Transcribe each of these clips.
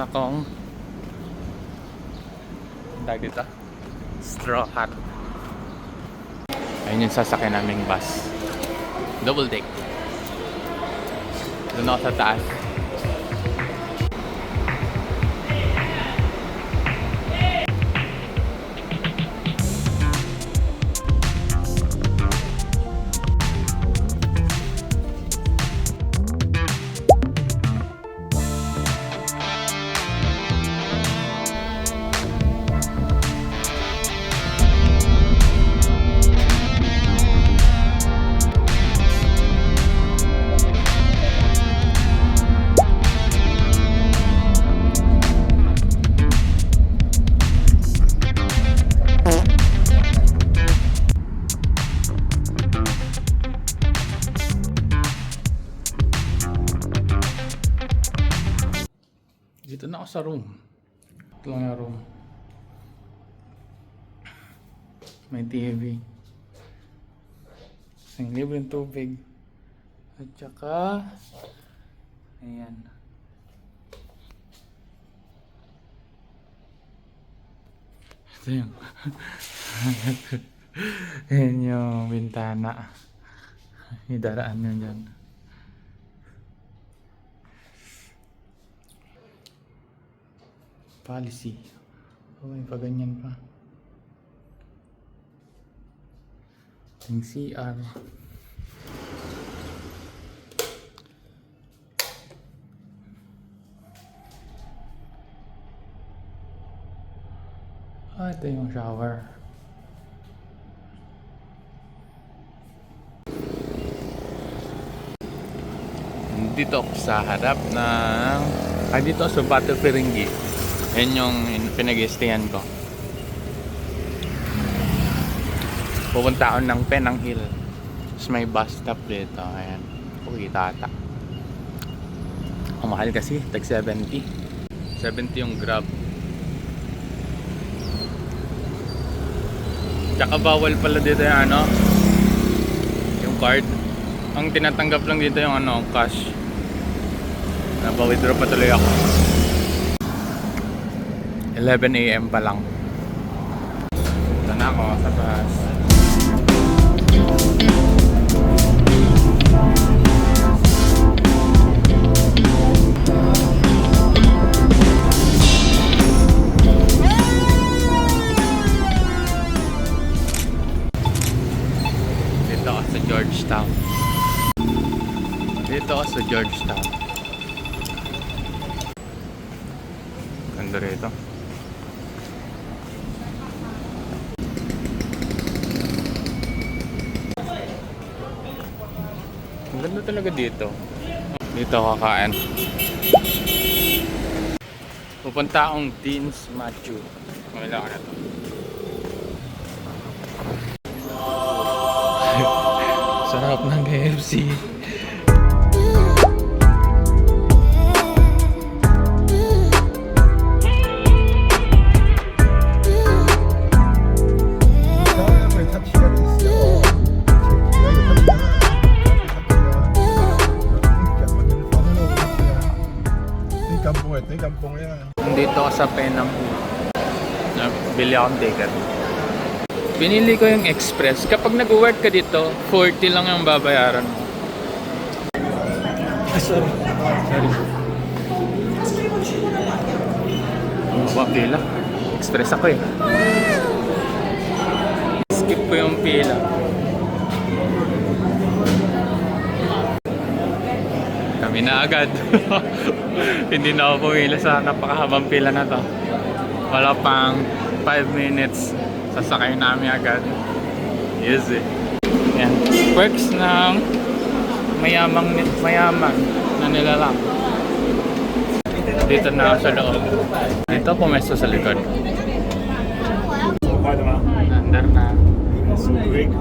akong dito straw hat. Ayun yung sasakyan naming bus, double deck. Doon ako sa taas. Dito na ako sa room. Ito lang yung room. May TV. Ang libreng tubig. At saka ayan. Ito yung ayan yung bintana. Idaraan nyo dyan. Policy. Oh, may paganyan pa. Yung CR. Ah, ito yung shower. Dito ako sa harap ng dito sa Bato Feringgi. Yan yung pinag-stayan ko. Pupunta ako ng Penang Hill. Tapos may bus stop dito. Ayan. Kita ata. Ang mahal kasi. Tag 70. 70 yung Grab. Tsaka bawal pala dito yung yung card. Ang tinatanggap lang dito yung cash. Napa-withdraw pa tuloy ako. 11 AM pa lang. Ito na ako sa bus. Dito ako sa Georgetown. Ganda rito. Ang ganda talaga dito. Dito kakain. Pupunta akong Dean's Machu. Wala ka na to. Sarap ng KFC. Dito ako sa Penang Hill. Bili akong ticket. Pinili ko yung express. Kapag nag-work ka dito, 40 lang yung babayaran mo. Sorry. Pila. Express ako eh. Skip ko yung pila. Kami na agad. Hindi na ako pumila sa napakahabang pila na to. Wala pang 5 minutes. Sasakay namin agad. Easy. Yan. Perks ng mayaman na nilalang. Dito na sa loob. Dito pumesto sa likod. Under na. So quick.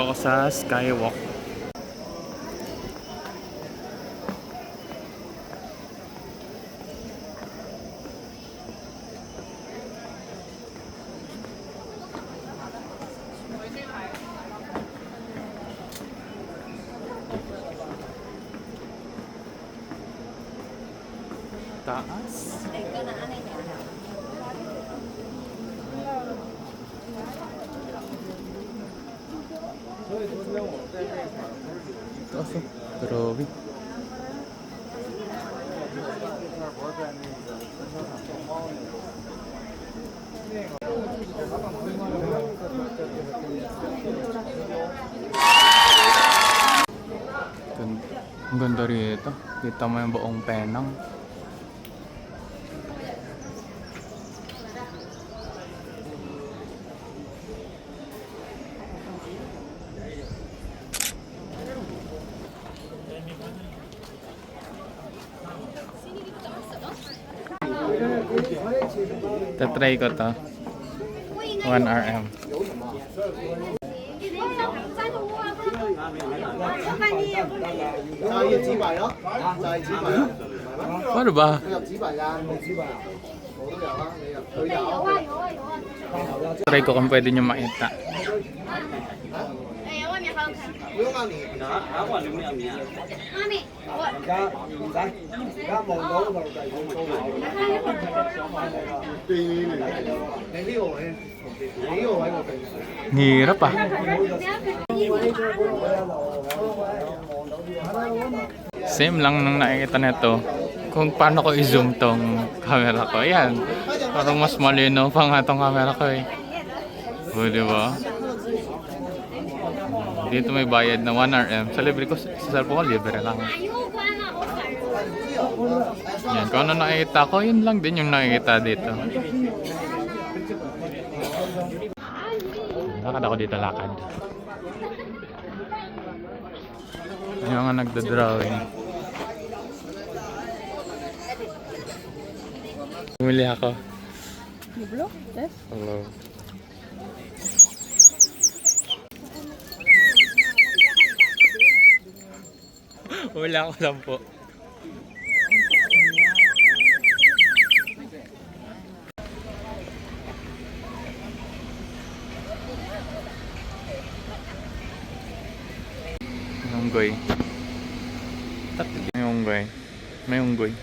ako sa Skywalk. Taas. Taas oh. Grabe. Ang ganda rito. Kita mo yung buong Penang. Tatry ko to. 1 RM. Ano ba? Try ko kung pwede nyo makita. Hirap ah. Same lang nung nakikita nito kung paano ko i-zoom tong camera ko. Ayan. Parang mas malinaw pa nga tong camera ko eh. O, diba? Dito may bayad na 1 RM. Sa libre ko, sa cellphone ko, libre lang. Yan, kung ano nakikita ko, yun lang din yung nakikita dito. Lakad ako dito, lakad. Yung nga nagda-drawing. Bumili ako. Libro? Yes. Hello. Wala ako lang po. Unggoy. May unggoy. May unggoy.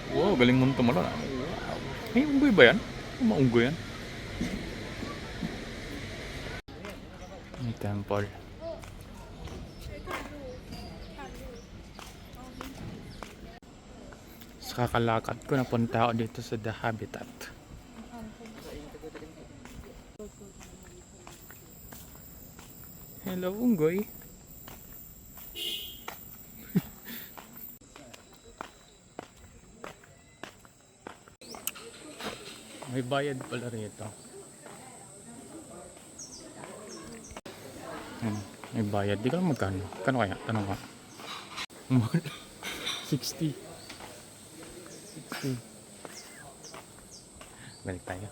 Wow, galing mo tumalon. May unggoy ba yan? Maunggoy yan? May temple. Sa kakalakad ko, napunta ako dito sa The Habitat. Hello, unggoy. May bayad pala rito. May bayad. Di ko lang magkano. Kano kaya? Tanong ka. 60. 60. Balik tayo.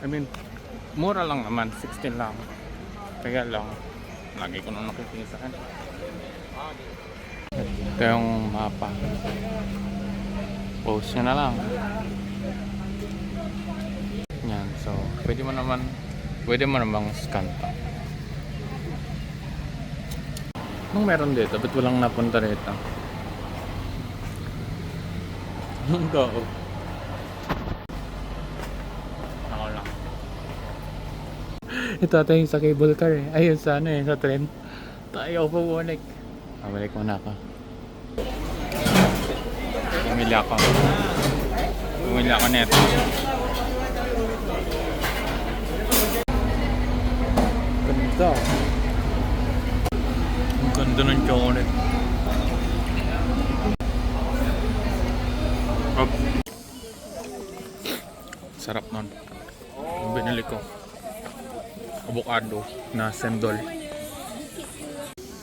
I mean, mura lang naman. 16 lang. Kaya lang, lagi ko nang nakikita. Ito yung mapa. Post nyo na lang. Yan. So, pwede mo namang scan to. Anong meron dito? Ba't walang napunta rito? Anong go? Ako lang. Ito tayo sa cable car eh. Ayun sa ano eh, sa tren. Tayo po bumalik. Balik muna ako. Bumili ako neto. Ganda. Ang ganda ng chocolate. Up. Sarap nun. Ang binili ko, avocado na sendol.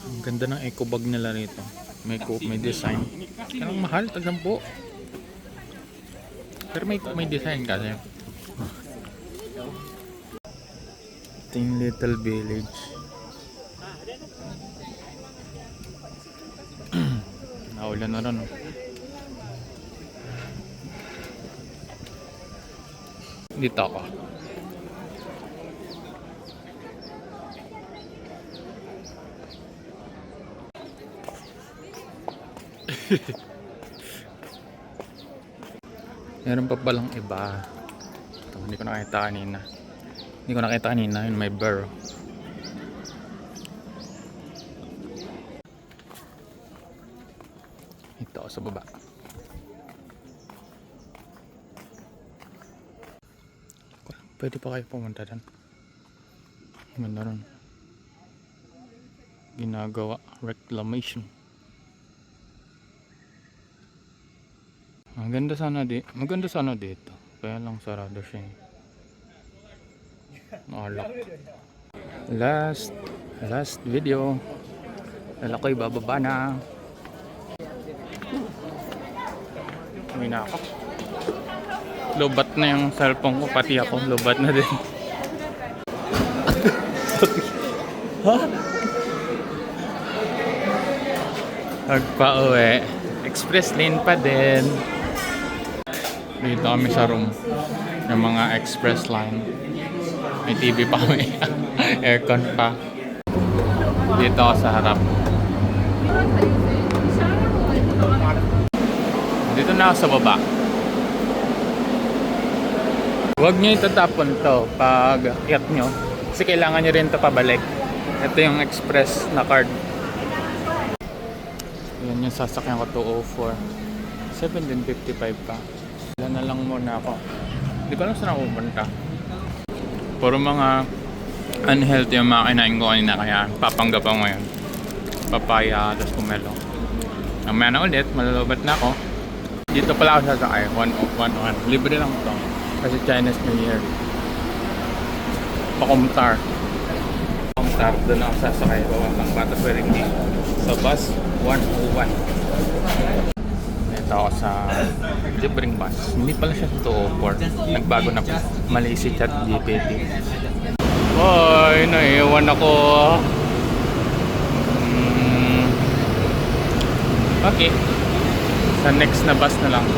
Ang ganda ng eco bag nila rito. May design. Kailang mahal, tag-10. Pero may design kasi. Ito yung little village. Naulan na rin. Oh. Dito ako. Meron pa palang iba. Ito, hindi ko nakita kanina. Yun may burr. Ito sa baba. Pwede pa kayo pumunta doon. Ganda ron. Ginagawa. Reclamation. Maganda sana dito. Kaya lang sarado siya. Nalak. Last video. Dala ko'y bababa na. Uwi na ako. Lobat na yung cellphone ko, pati ako lobat na din. Ha? Pagpa-uwi. Express lane pa din. Dito kami sa room ng mga express line. May TV pa kami. Aircon pa. Dito ako sa harap. Dito na ako sa baba. Huwag nyo itatapon to pag akyat nyo. Kasi kailangan nyo rin to pabalik. Ito yung express na card. Yan yung sasakyan ko, 204. 7:55 pa. Wala na lang muna ako. Hindi ko lang saan ako pupunta. Puro mga unhealthy yung mga kinain ko kanina. Kaya papanggap ako ngayon. Papaya, tapos pomelo. Mamaya na ulit, malulubat na ako. Dito pala ako sasakay, 101. Libre lang ito. Kasi Chinese New Year. Pakumtar. Doon ako sasakay. Bawang Bata Swearing sa bus 101. Ito ako sa libreng bus. Hindi pala siya 204. Nagbago na po. Mali si ChatGPT. Boy, naiiwan ako. Okay. Sa next na bus na lang.